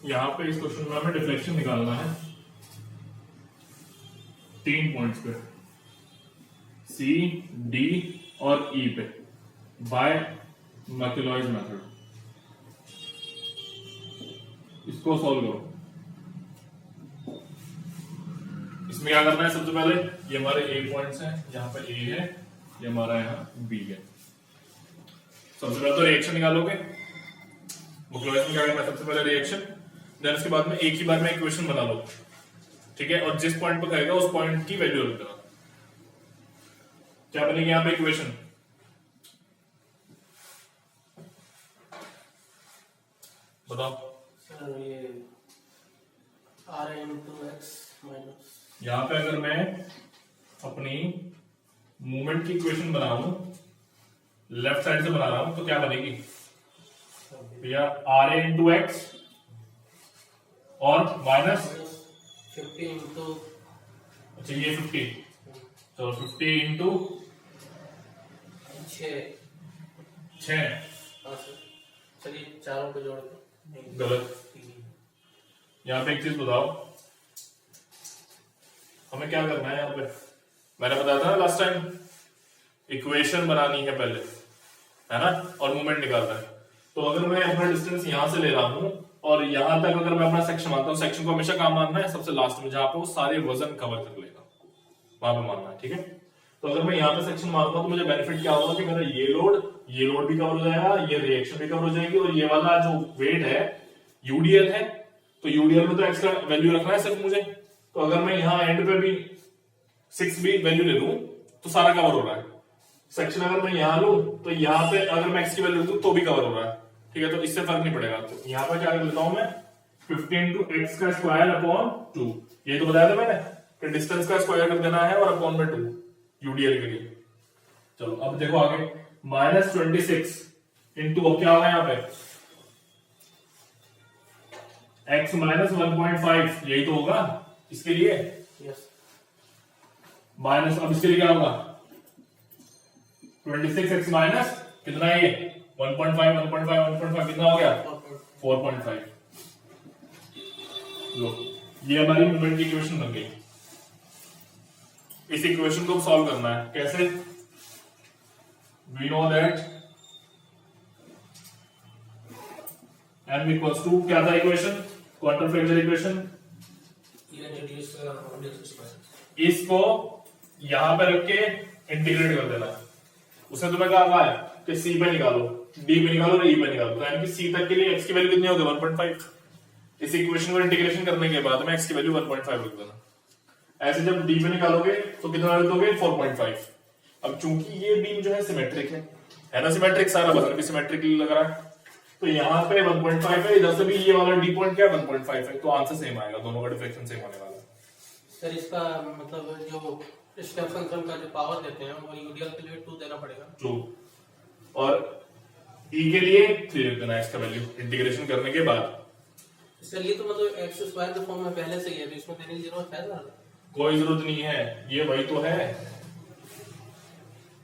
यहाँ पे इस क्वेश्चन में हमें डिफ्लेक्शन निकालना है 3 पॉइंट्स पे, सी, डी और ई पे, बाय मैकेलॉयड मेथड। इसको सॉल्व करो। इसमें क्या करना है, सबसे पहले ये हमारे ए पॉइंट्स हैं, यहाँ पे ए है, ये हमारा यहाँ बी है। सबसे पहले तो रिएक्शन निकालोगे। मैकेलॉयड में क्या करना है, सबसे पहले रिएक्शन, देन उसके बाद में एक ही बार में इक्वेशन बना लो, ठीक है। और जिस पॉइंट पर कहेगा उस पॉइंट की वैल्यू रख देना। क्या बनेगी यहाँ पे इक्वेशन, बताओ। सर ये r/x माइनस, यहाँ पे अगर मैं अपनी मूवमेंट की इक्वेशन बनाऊं, लेफ्ट साइड से बना रहा हूं, तो क्या बनेगी भैया, r इंटू एक्स और माइनस 50 इंटू, अच्छा ये 50, तो 50 इंटू 6। हाँ सर, चलिए चारों को जोड़ के गलत। यहाँ पे एक चीज बताओ, हमें क्या करना है। यहाँ पे मैंने बताया था ना लास्ट टाइम, इक्वेशन बनानी है पहले, है ना, और मूवमेंट निकालना है। तो अगर मैं अपना डिस्टेंस यहां से ले रहा हूं और यहां तक अगर मैं अपना सेक्शन मानता हूं, सेक्शन को हमेशा काम मानना है सबसे लास्ट में, जहां पे वो सारे वजन कवर कर लेगा, वहां पे मानना है, ठीक है। तो अगर मैं यहाँ पे सेक्शन मारूंगा तो मुझे बेनिफिट क्या होगा कि मेरा ये लोड भी कवर हो जाएगा, ये रिएक्शन भी कवर हो जाएगी, और ये वाला जो वेट है यूडीएल है, तो यूडीएल में तो एक्स का वैल्यू रखना है सिर्फ मुझे। तो अगर मैं यहाँ एंड पे भी 6 भी वैल्यू ले लूं तो सारा कवर हो रहा है। सेक्शन अगर मैं यहाँ लूं तो यहाँ पे अगर मैं एक्स की वैल्यू लूं तो भी कवर हो रहा है, ठीक है। तो इससे फर्क नहीं पड़ेगा। तो यहाँ पे क्या कर लेता हूं मैं, 50 इंटू एक्स का स्क्वायर अपॉन 2, ये तो बताया था मैंने कि डिस्टेंस का स्क्वायर कर देना है, और अपॉन में 2 यूडीएल के लिए। चलो अब देखो आगे, माइनस 26 इंटू, अब क्या होगा यहाँ पे x माइनस 1.5, यही तो होगा इसके लिए। यस, माइनस, अब इसके लिए क्या होगा 26x माइनस कितना है ये 1.5 1.5 1.5 कितना हो गया 4.5। लो, ये हमारी मूवमेंट की इक्वेशन बन गई। इस इक्वेशन को सॉल्व करना है, कैसे, we know that m equals to, क्या था इक्वेशन, क्वांटम फ्रैक्चर इक्वेशन। इसको यहां पे रख के इंटीग्रेट कर देना। उसने तुम्हें कहा है कि सी पे निकालो, डी पे निकालो और ई पे निकालो, तो यानी कि सी तक के लिए एक्स की वैल्यू कितनी होगी 1.5। इस इक्वेशन को इंटीग्रेशन करने के बाद में एक्स की वैल्यू 1.5 रख देना। ऐसे जब डी पे निकालोगे तो कितना रख दोगे 4.5। अब चूंकि ये बीम जो है सिमेट्रिक है ना, सिमेट्रिक, सारा वजन भी सिमेट्रिक लग रहा है, तो यहाँ पे 1.5 है, इधर से भी ये वाला डी पॉइंट क्या 1.5 है, तो आंसर सेम आएगा, दोनों का डिफ्लेक्शन सेम होने वाला है। सर इसका मतलब जो स्टेप फंक्शन का जो पावर देते हैं वो यूडीएल के लिए 2 देना पड़ेगा, 2, और ई के लिए 3 रख देना इसका वैल्यू इंटीग्रेशन करने के बाद। सर ये तो मतलब एक्स स्क्वायर के फॉर्म में पहले से ही है, तो इसमें देने की जरूरत है ना? कोई जरूरत नहीं है, ये वही तो है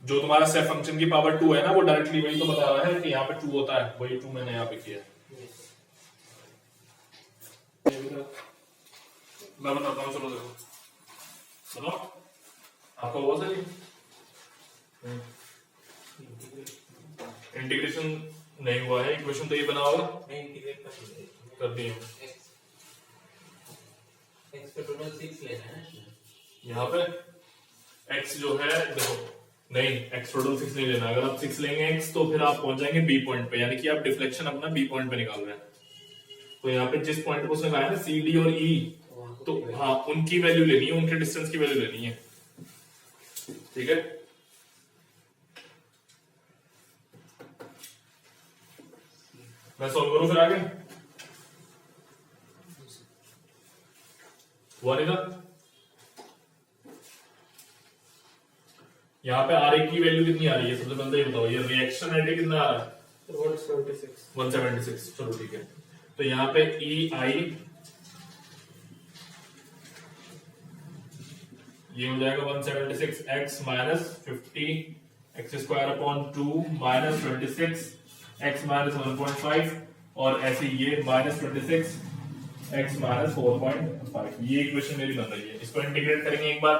जो तुम्हारा स्टेप फंक्शन की पावर 2 है ना, वो डायरेक्टली वही तो बता रहा है कि यहाँ पे 2 होता है, वही 2 मैंने यहाँ पे किया। मैं बताता हूँ, चलो देखो, सुनो, आपको हुआ सर इंटीग्रेशन नहीं हुआ है, इक्वेशन तो ये बना होगा, कर दिए। एक्स पे टोटल 6 लेना है, यहाँ पे x जो है देखो, नहीं x टोटल 6 नहीं लेना। अगर आप 6 लेंगे x तो फिर आप पहुंच जाएंगे b पॉइंट पे, यानी कि आप डिफ्लेक्शन अपना b पॉइंट पे निकाल रहे हैं। तो यहाँ पे जिस पॉइंट को उसने कहा है ना सी, डी और e, तो हाँ उनकी वैल्यू लेनी है, उनके डिस्टेंस की वैल्यू लेनी है, ठीक है। मैं सॉल्व करूं फिर आगे, हुआ नहीं था। यहाँ पे आर ए की वैल्यू कितनी आ रही है, सबसे पहले ये बताओ, ये रिएक्शन रेट कितना आ रहा है 176। चलो ठीक है, तो यहाँ पे ई आई ये हो जाएगा 176 x minus 50 x square upon 2 minus 26 x minus 1.5, और ऐसे ये माइनस 26 x माइनस 4.5, ये इक्वेशन मेरी बन रही है। इसको इंटीग्रेट करेंगे एक बार,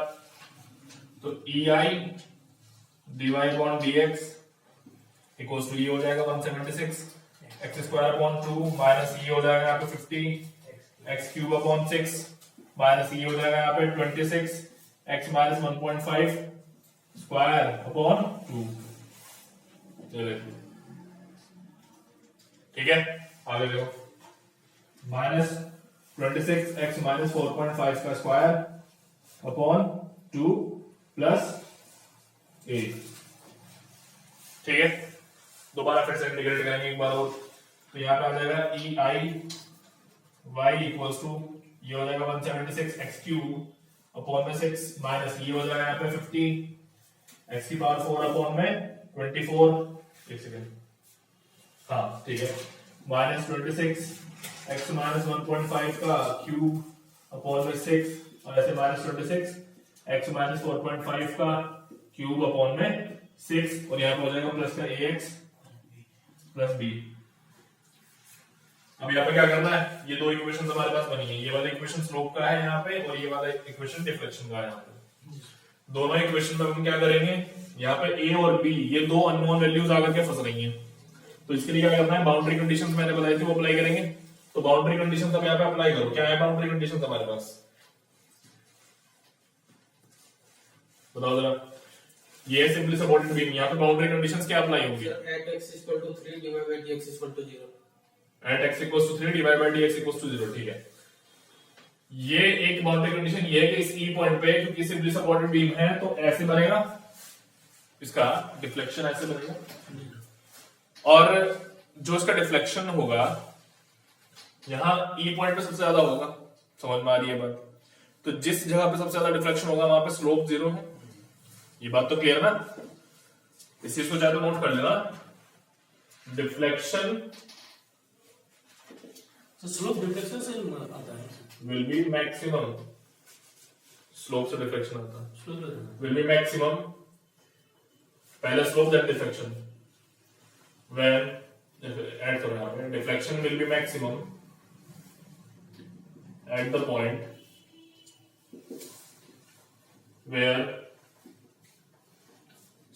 तो ei dy upon dx equals to ये हो जाएगा 176 x स्क्वायर अपॉन 2 माइनस ये हो जाएगा यहाँ पे 50 x क्यूब अपॉन 6 माइनस ये हो जाएगा यहाँ पे 26 x माइनस 1.5 स्क्वायर अपॉन 2। ठीक है, आगे देखो माइनस 26 x माइनस 4.5 का स्क्वायर अपॉन 2 प्लस 8। ठीक है, दोबारा फिर से इंटीग्रेट करेंगे एक बार और, तो यहाँ पे आ जाएगा ई आई वाई इक्वल्स टू ये हो जाएगा 176 एक्स क्यूब अपॉन में 6 माइनस ये हो जाएगा यहाँ पे 50 एक्स की पावर 4 अपॉन में 24। एक सेकेंड, हाँ ठीक है, माइनस 26 एक्स माइनस 1.5 का क्यूब अपॉन में 6 और ऐसे माइनस 26 एक्स माइनस 4.5 का क्यूब अपॉन में 6 और यहाँ पे हो जाएगा प्लस का ax प्लस b। अब यहाँ पे क्या करना है, ये दो इक्वेशन हमारे पास बनी है, ये वाला इक्वेशन स्लोप का है यहाँ पे और ये वाला इक्वेशन डिफ्लेक्शन का है यहाँ पे। दोनों इक्वेशन में हम क्या करेंगे, यहाँ पे a और b ये दो अननोन वैल्यूज आकर के फंस रही हैं, तो इसके लिए क्या करना है, बाउंड्री कंडीशंस मैंने बताई थी वो अप्लाई करेंगे। तो बाउंड्री कंडीशंस अब यहाँ पे अप्लाई करो, क्या है बाउंड्री कंडीशंस हमारे पास, बताओ जरा। ये सिंपली सपोर्टेड बीम, यहाँ पे बाउंड्री कंडीशंस क्या अप्लाई होंगी, at x equal to 3 divided by dx equal to 0, at x equals to 3 divided by dx equals to 0। ठीक है, ये एक बाउंड्री कंडीशन ये है कि इस ई पॉइंट पे क्योंकि सिंपली सपोर्टेड बीम है तो ऐसे बनेगा, इसका डिफ्लेक्शन ऐसे बनेगा और जो इसका डिफ्लेक्शन होगा यहाँ ई पॉइंट पे सबसे ज्यादा होगा, समझ में आ रही है बात। तो जिस जगह पे सबसे ज्यादा डिफ्लेक्शन होगा वहां पे स्लोप 0 है, ये बात तो क्लियर ना। इस चीज को चाहे तो नोट कर लेना, डिफ्लेक्शन तो स्लोप डिफ्लेक्शन से आता है, विल बी मैक्सिमम, स्लोप से डिफ्लेक्शन आता है, स्लोप विल बी मैक्सिमम, पहले slope then deflection, when add करो यहाँ पे, deflection will be maximum at the point where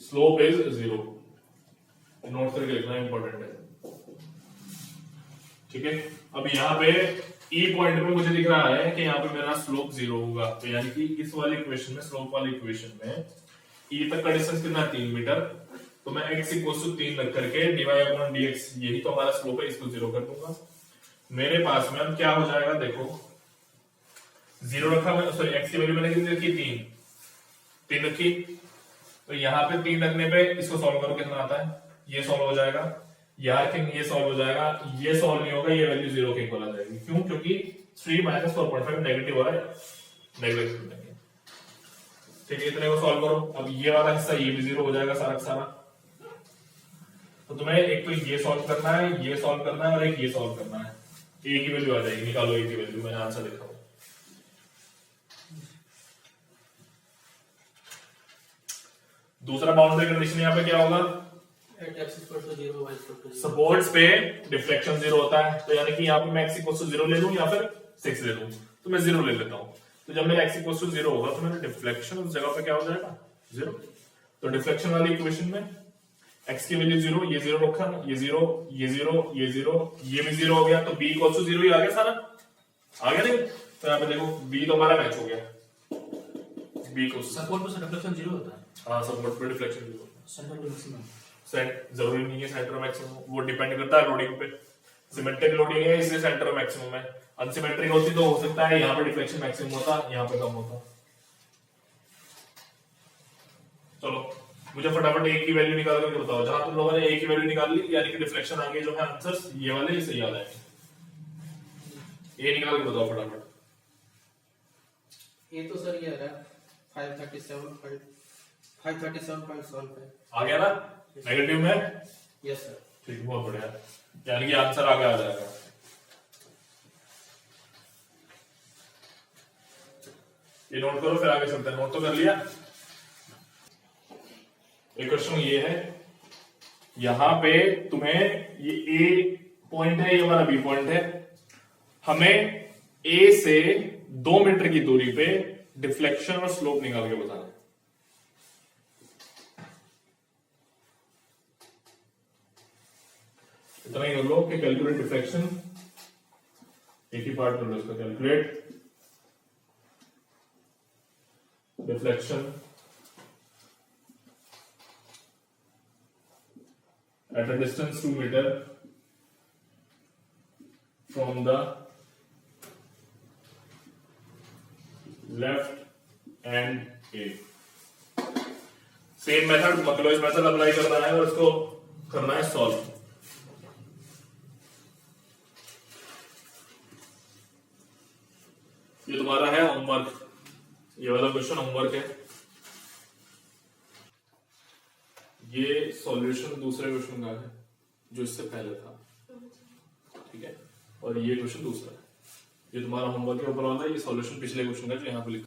slope is 0। Note करके लिखना इंपॉर्टेंट है। ठीक है, अब यहाँ पे ई पॉइंट पे मुझे दिख रहा है कि यहाँ पे मेरा स्लोप 0 होगा, तो यानी कि इस वाले इक्वेशन में, स्लोप वाले इक्वेशन में ई तक का डिस्टेंस कितना है 3 मीटर, तो मैं x इक्वल टू 3 रख करके dy अपॉन dx यही तो हमारा स्लोप है, इसको 0 कर दूंगा। मेरे पास में अब क्या हो जाएगा, देखो 0 रखा मैं, सॉरी x की वैल्यू मैंने कितनी रखी, 3 रखी, तो यहाँ पे 3 रखने पे इसको सॉल्व करो कितना आता है, ये सॉल्व हो जाएगा, यार कि ये सॉल्व हो जाएगा, ये सॉल्व नहीं होगा, ये वैल्यू 0 के इक्वल आ जाएगी। क्यों, क्योंकि 3 माइनस 4.5 नेगेटिव हो रहा है, नेगेटिव। ठीक है, इतने को सॉल्व करो, अब ये वाला हिस्सा ये भी 0 हो जाएगा सारा का सारा। तो तुम्हें एक तो ये सॉल्व करना है, ये सॉल्व करना है और एक ये सॉल्व करना है, ए की वैल्यू आ जाएगी, निकालो ए की वैल्यू, मैंने आंसर लिखा हुआ। दूसरा बाउंड्री कंडीशन यहाँ पे क्या होगा, सपोर्ट्स पे डिफ्लेक्शन 0 होता है, तो यानी कि यहाँ पे मैं x इक्वल टू 0 ले लूं या फिर 6 ले लूं, तो मैं 0 ले लेता हूं। तो जब मेरा x इक्वल टू 0 होगा तो मेरा डिफ्लेक्शन उस जगह पे क्या हो जाएगा 0। तो डिफ्लेक्शन वाली इक्वेशन में x की वैल्यू 0, ये 0 रखा, ये 0, ये 0, ये 0, ये भी 0 हो गया, तो b इक्वल टू 0 ही आ गया सारा, आ गया नहीं। तो यहाँ पे देखो b तो हमारा मैच हो गया, b को सपोर्ट पे डिफ्लेक्शन 0 होता है, हाँ सपोर्ट पे डिफ्लेक्शन 0, सेंटर टू मैक्सिमम, सेंट जरूरी नहीं है सेंटर मैक्सिमम, वो डिपेंड करता है लोडिंग पे। सिमेट्रिक लोडिंग है इसलिए सेंटर मैक्सिमम है, अनसिमेट्रिक होती तो हो सकता है यहाँ पे डिफ्लेक्शन मैक्सिमम होता, यहाँ पे कम होता। चलो मुझे फटाफट ए की वैल्यू निकाल करके बताओ, जहां तुम लोगों ने ए की वैल्यू निकाल ली यानी कि डिफ्लेक्शन आगे जो है आंसर्स ये वाले सही आ जाएंगे। ए निकाल के बताओ फटाफट। ये तो सर ये आ रहा है 537.75 आ गया ना, नेगेटिव में, यस सर, ठीक, बहुत बढ़िया, यानी कि आंसर आगे आ जाएगा। ये नोट करो फिर आगे चलते हैं, नोट तो कर लिया। एक क्वेश्चन ये है, यहां पे तुम्हें ये ए पॉइंट है, ये हमारा बी पॉइंट है, हमें ए से 2 मीटर की दूरी पे डिफ्लेक्शन और स्लोप निकाल के बताना है। इतना ही कर लो कि कैलकुलेट डिफ्लेक्शन, एक ही पार्ट कर लो इसका, calculate deflection at a distance 2 meter from the left and A। Same method मैक्लोइज मेथड अप्लाई करना है और इसको करना है सॉल्व। ये तुम्हारा है होमवर्क, ये वाला क्वेश्चन होमवर्क है। ये सॉल्यूशन दूसरे क्वेश्चन का है जो इससे पहले था, ठीक है, और ये क्वेश्चन दूसरा है। ये तुम्हारा होमवर्क के ऊपर वाला है, ये सॉल्यूशन पिछले क्वेश्चन का जो यहाँ पे लिखा